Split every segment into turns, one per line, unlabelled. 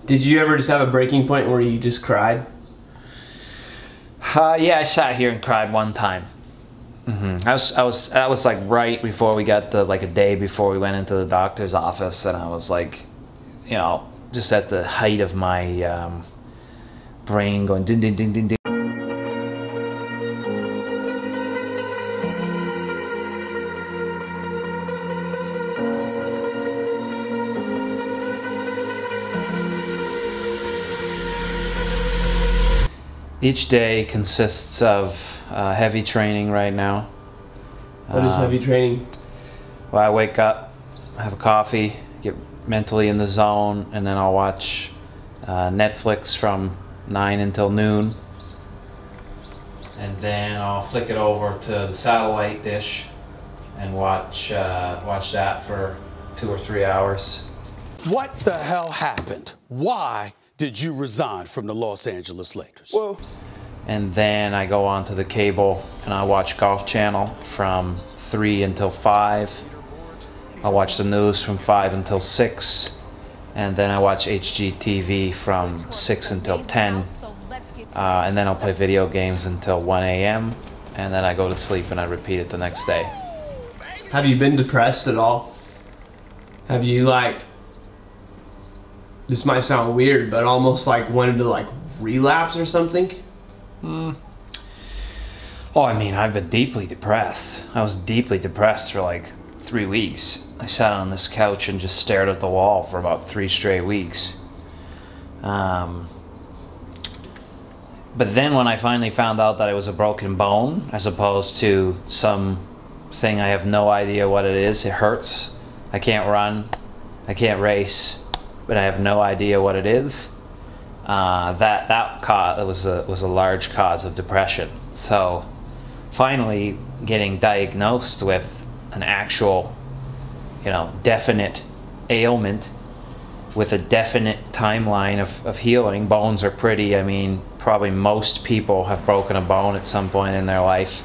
Did you ever just have a breaking point where you just cried?
Yeah, I sat here and cried one time. That was like right before we got the, like a day before we went into the doctor's office, and I was like, you know, just at the height of my brain going ding ding ding ding ding. Each day consists of heavy training right now.
What is heavy training?
Well, I wake up, have a coffee, get mentally in the zone, and then I'll watch Netflix from 9 until noon. And then I'll flick it over to the satellite dish and watch that for 2 or 3 hours.
What the hell happened? Why did you resign from the Los Angeles Lakers?
Whoa.
And then I go onto the cable and I watch Golf Channel from 3 until 5. I watch the news from 5 until 6. And then I watch HGTV from 6 until 10. And then I'll play video games until 1 a.m. And then I go to sleep and I repeat it the next day.
Have you been depressed at all? Have you, like, this might sound weird, but almost like wanted to like relapse or something?
Oh, I mean, I've been deeply depressed. I was deeply depressed for like 3 weeks. I sat on this couch and just stared at the wall for about 3 straight weeks. But then when I finally found out that it was a broken bone, as opposed to some thing I have no idea what it is, it hurts. I can't run, I can't race, but I have no idea what it is. That was a large cause of depression. So finally getting diagnosed with an actual, you know, definite ailment with a definite timeline of healing. Bones are pretty, I mean, probably most people have broken a bone at some point in their life.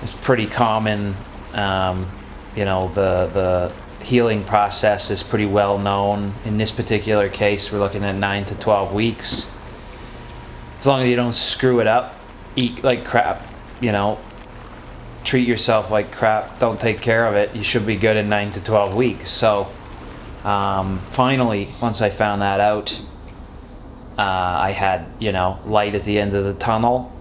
It's pretty common. You know, the healing process is pretty well known. In this particular case, we're looking at 9 to 12 weeks. As long as you don't screw it up, eat like crap, you know, treat yourself like crap, don't take care of it, you should be good in 9 to 12 weeks. So finally, once I found that out, I had, you know, light at the end of the tunnel,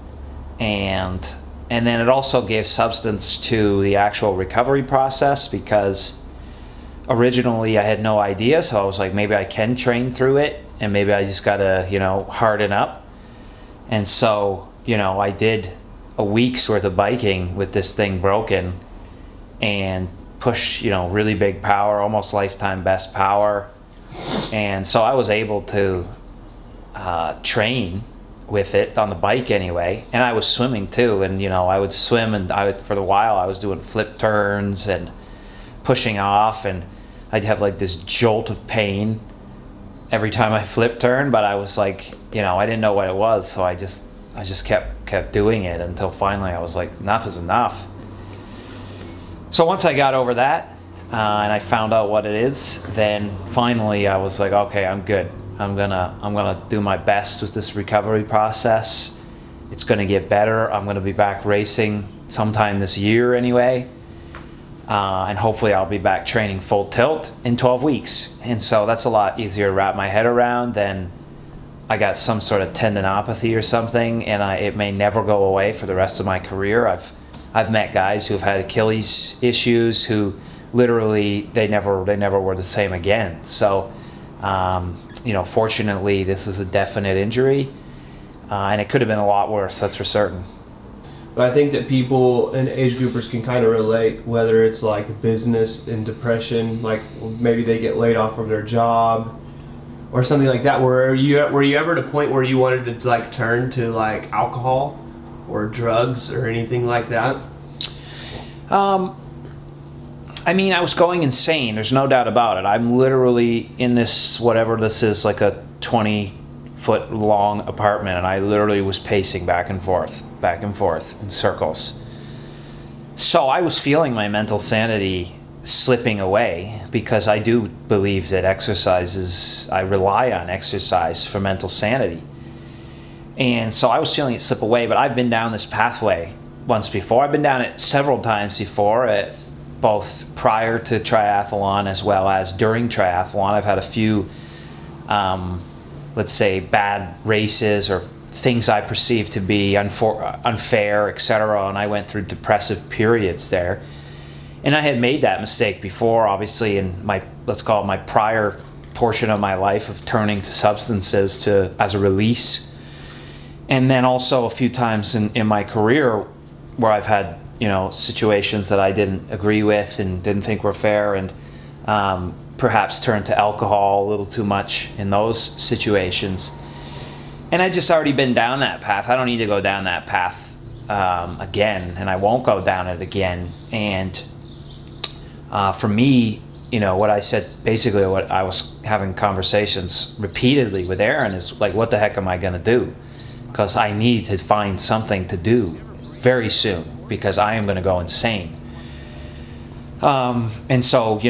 and then it also gave substance to the actual recovery process, because originally I had no idea, so I was like, maybe I can train through it, and maybe I just gotta, you know, harden up. And so, you know, I did a week's worth of biking with this thing broken, and push, you know, really big power, almost lifetime best power. And so I was able to train with it on the bike anyway, and I was swimming too. And you know, I would swim, and for a while I was doing flip turns and pushing off, and I'd have like this jolt of pain every time I flip turn, but I was like, you know, I didn't know what it was, so I just kept doing it until finally I was like, enough is enough. So once I got over that and I found out what it is, then finally I was like, okay, I'm good. I'm gonna do my best with this recovery process. It's gonna get better. I'm gonna be back racing sometime this year anyway. And hopefully I'll be back training full tilt in 12 weeks. And so that's a lot easier to wrap my head around than I got some sort of tendinopathy or something, and it may never go away for the rest of my career. I've met guys who have had Achilles issues who literally they never were the same again. So you know, fortunately this is a definite injury, and it could have been a lot worse, that's for certain.
But I think that people and age groupers can kind of relate, whether it's like business and depression, like maybe they get laid off from their job or something like that. Were you ever at a point where you wanted to like turn to like alcohol or drugs or anything like that?
I mean, I was going insane, there's no doubt about it. I'm literally in this, whatever this is, like a 20-foot long apartment, and I literally was pacing back and forth in circles. So I was feeling my mental sanity slipping away, because I do believe that I rely on exercise for mental sanity. And so I was feeling it slip away, but I've been down this pathway once before. I've been down it several times before, both prior to triathlon as well as during triathlon. I've had a few, let's say, bad races or things I perceived to be unfair, etc. And I went through depressive periods there. And I had made that mistake before, obviously, in my, let's call it my prior portion of my life, of turning to substances as a release. And then also a few times in my career where I've had, situations that I didn't agree with and didn't think were fair, and perhaps turned to alcohol a little too much in those situations. And I'd just already been down that path. I don't need to go down that path again, and I won't go down it again. And for me, what I said, basically what I was having conversations repeatedly with Aaron is like, what the heck am I going to do? Because I need to find something to do very soon, because I am going to go insane. And so,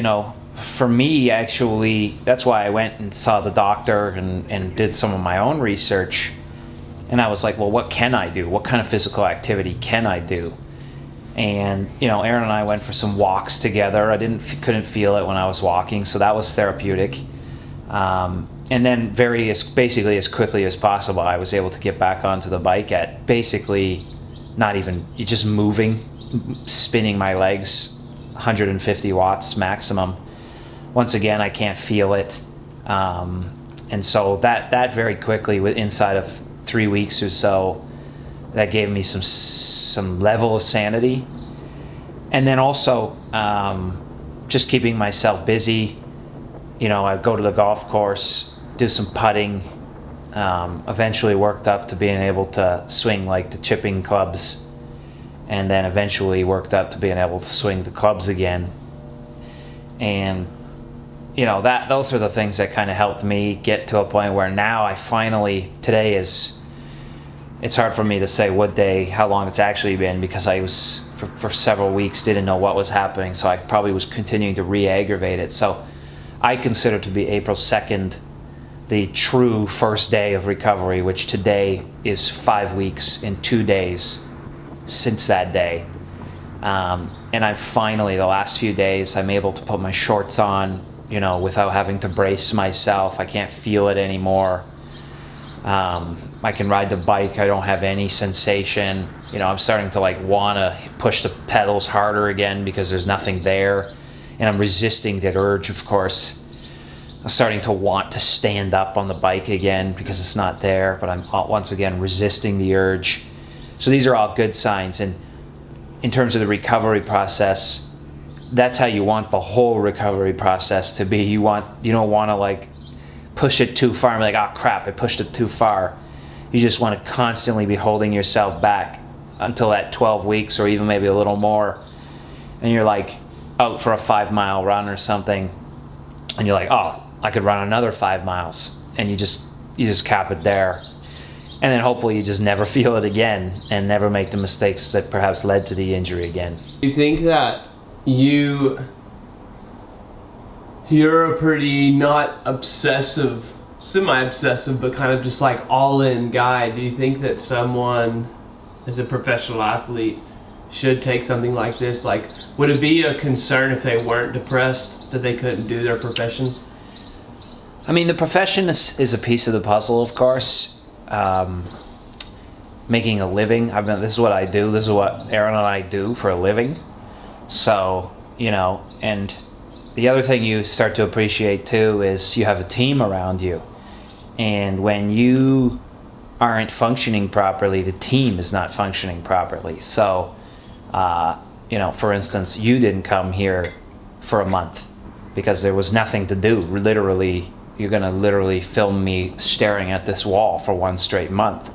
for me, actually, that's why I went and saw the doctor and did some of my own research. And I was like, well, what can I do? What kind of physical activity can I do? And, Aaron and I went for some walks together. I couldn't feel it when I was walking, so that was therapeutic. And then basically as quickly as possible, I was able to get back onto the bike at basically just moving, spinning my legs, 150 watts maximum. Once again, I can't feel it. And so that very quickly, inside of 3 weeks or so, that gave me some level of sanity. And then also just keeping myself busy. I'd go to the golf course, do some putting, eventually worked up to being able to swing like the chipping clubs, and then eventually worked up to being able to swing the clubs again. And those are the things that kind of helped me get to a point where now I finally, it's hard for me to say what day, how long it's actually been, because I was for several weeks didn't know what was happening, so I probably was continuing to re-aggravate it. So I consider to be April 2nd the true first day of recovery, which today is 5 weeks and 2 days since that day. And I finally, the last few days, I'm able to put my shorts on, without having to brace myself. I can't feel it anymore. I can ride the bike. I don't have any sensation. I'm starting to want to push the pedals harder again because there's nothing there. And I'm resisting that urge, of course. I'm starting to want to stand up on the bike again because it's not there, but I'm once again resisting the urge. So these are all good signs. And in terms of the recovery process, that's how you want the whole recovery process to be. You don't want to push it too far and be like, oh crap, I pushed it too far. You just want to constantly be holding yourself back until that 12 weeks or even maybe a little more. And you're out for a 5-mile run or something, and you're like, oh, I could run another 5 miles, and you just cap it there, and then hopefully you just never feel it again and never make the mistakes that perhaps led to the injury again.
Do you think that you're a pretty not obsessive, semi-obsessive, but kind of just all-in guy? Do you think that someone as a professional athlete should take something like this? Would it be a concern if they weren't depressed that they couldn't do their profession?
I mean, the profession is a piece of the puzzle, of course. Making a living, this is what I do. This is what Aaron and I do for a living. So, and the other thing you start to appreciate too is you have a team around you. And when you aren't functioning properly, the team is not functioning properly. So, for instance, you didn't come here for a month because there was nothing to do. Literally, you're going to literally film me staring at this wall for 1 straight month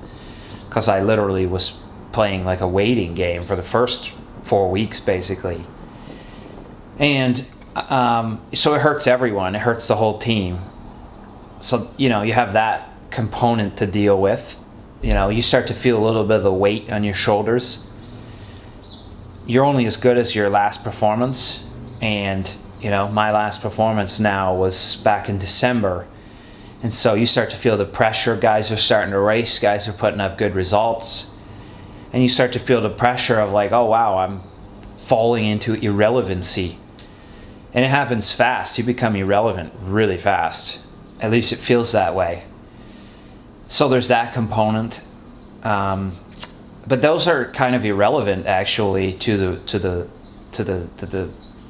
because I literally was playing a waiting game for the first 4 weeks, basically. And so it hurts everyone. It hurts the whole team. So, you have that component to deal with. You start to feel a little bit of the weight on your shoulders. You're only as good as your last performance. And, you know, my last performance now was back in December. And so you start to feel the pressure. Guys are starting to race. Guys are putting up good results. And you start to feel the pressure of like, oh, wow, I'm falling into irrelevancy. And it happens fast. You become irrelevant really fast. At least it feels that way. So there's that component. But those are kind of irrelevant actually to the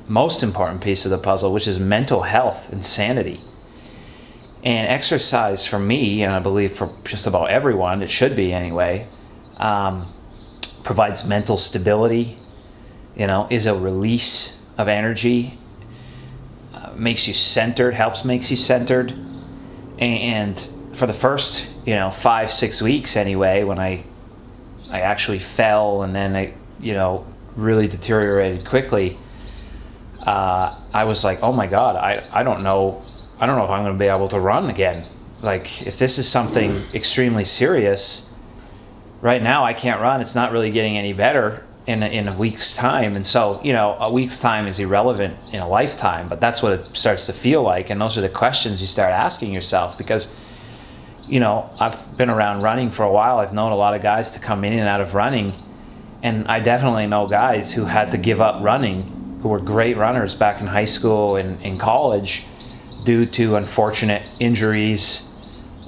most important piece of the puzzle, which is mental health and sanity. And exercise for me, and I believe for just about everyone, it should be anyway, provides mental stability, you know, is a release of energy, makes you centered, makes you centered. And for the first, you know, 5-6 weeks anyway, when I actually fell and then I, you know, really deteriorated quickly, I was like, oh my God, I don't know if I'm going to be able to run again. Like, if this is something extremely serious, right now I can't run. It's not really getting any better in a week's time. And so, you know, a week's time is irrelevant in a lifetime, but that's what it starts to feel like. And those are the questions you start asking yourself, because, you know, I've been around running for a while. I've known a lot of guys to come in and out of running. And I definitely know guys who had to give up running, who were great runners back in high school and in college, due to unfortunate injuries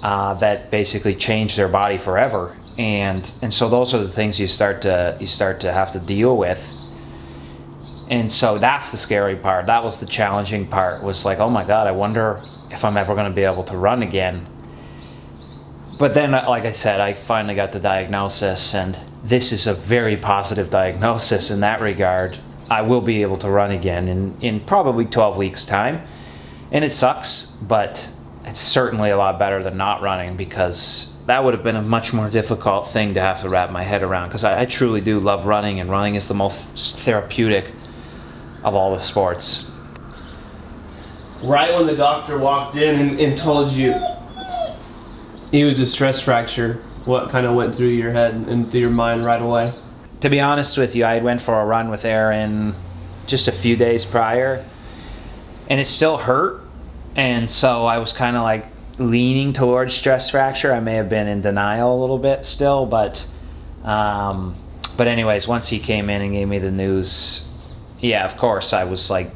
that basically changed their body forever. And so those are the things you start to have to deal with. And so that's the scary part. That was the challenging part, was like, oh my God, I wonder if I'm ever going to be able to run again. But then, like I said, I finally got the diagnosis, and this is a very positive diagnosis in that regard. I will be able to run again in probably 12 weeks' time. And it sucks, but it's certainly a lot better than not running, because that would have been a much more difficult thing to have to wrap my head around, because I truly do love running, and running is the most therapeutic of all the sports.
Right when the doctor walked in and told you it was a stress fracture, what kind of went through your head and through your mind right away?
To be honest with you, I went for a run with Aaron just a few days prior, and it still hurt. And so I was kind of like leaning towards stress fracture. I may have been in denial a little bit still, but anyways, once he came in and gave me the news, yeah, of course, I was like,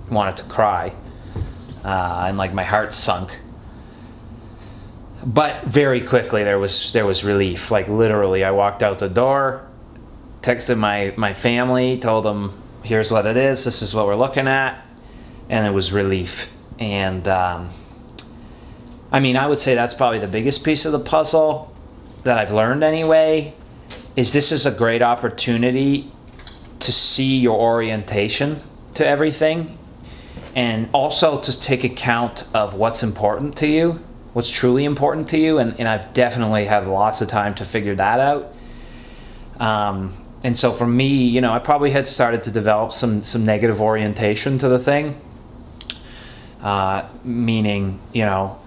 wanted to cry, and like my heart sunk. But very quickly there was relief. Like literally, I walked out the door, texted my family, told them, here's what it is, this is what we're looking at, and it was relief. And I mean, I would say that's probably the biggest piece of the puzzle that I've learned anyway, is this is a great opportunity to see your orientation to everything, and also to take account of what's important to you, what's truly important to you. And I've definitely had lots of time to figure that out. And so for me, you know, I probably had started to develop some negative orientation to the thing. Meaning, you know,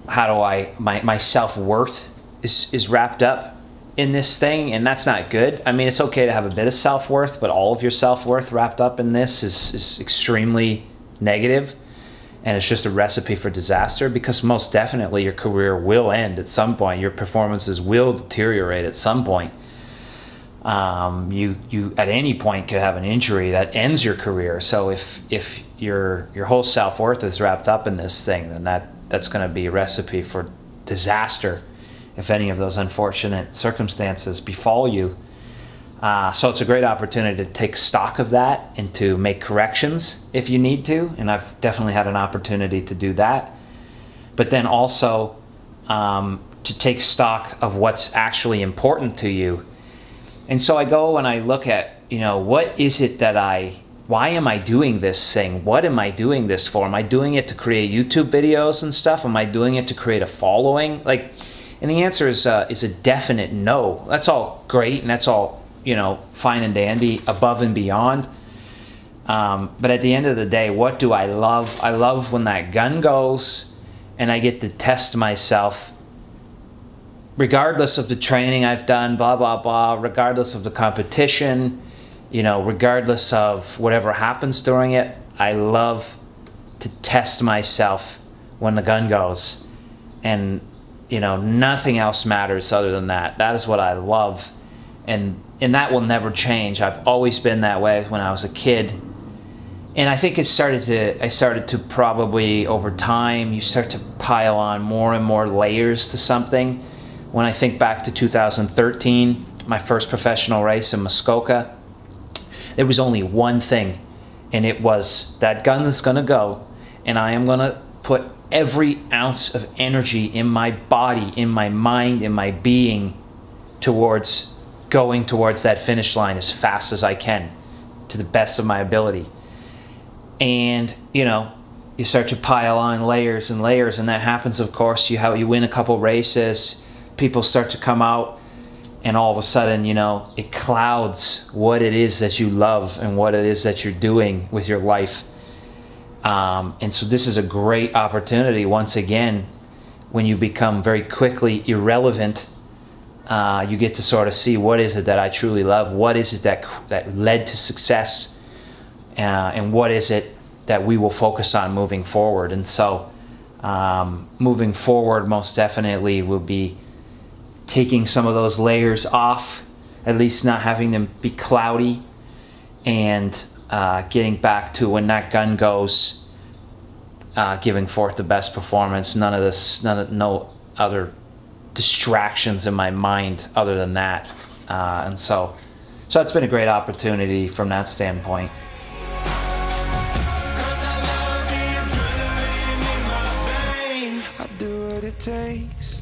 how do my self-worth is wrapped up in this thing, and that's not good. I mean, it's okay to have a bit of self-worth, but all of your self-worth wrapped up in this is extremely negative, and it's just a recipe for disaster, because most definitely your career will end at some point. Your performances will deteriorate at some point. You at any point could have an injury that ends your career. So if your whole self-worth is wrapped up in this thing, then that's going to be a recipe for disaster if any of those unfortunate circumstances befall you. So it's a great opportunity to take stock of that and to make corrections if you need to, and I've definitely had an opportunity to do that. But then also to take stock of what's actually important to you. And so I go and I look at, you know, what is it that why am I doing this thing? What am I doing this for? Am I doing it to create YouTube videos and stuff? Am I doing it to create a following? Like, and the answer is a definite no. That's all great, and that's all, you know, fine and dandy, above and beyond. But at the end of the day, what do I love? I love when that gun goes and I get to test myself, regardless of the training I've done, blah, blah, blah, regardless of the competition, you know, regardless of whatever happens during it. I love to test myself when the gun goes, and you know, nothing else matters other than that. That is what I love, and that will never change. I've always been that way when I was a kid, and I think I started to probably over time, you start to pile on more and more layers to something. When I think back to 2013, my first professional race in Muskoka, there was only one thing, and it was that gun is gonna go, and I am gonna put every ounce of energy in my body, in my mind, in my being towards going towards that finish line as fast as I can, to the best of my ability. And you know, you start to pile on layers and layers, and that happens, of course. You win a couple races, people start to come out, and all of a sudden, you know, it clouds what it is that you love and what it is that you're doing with your life. And so this is a great opportunity, once again, when you become very quickly irrelevant, you get to sort of see, what is it that I truly love? What is it that led to success? And what is it that we will focus on moving forward? And so moving forward, most definitely will be taking some of those layers off, at least not having them be cloudy, and getting back to when that gun goes, giving forth the best performance. No other distractions in my mind other than that. And so it's been a great opportunity from that standpoint.
I'll do what it takes.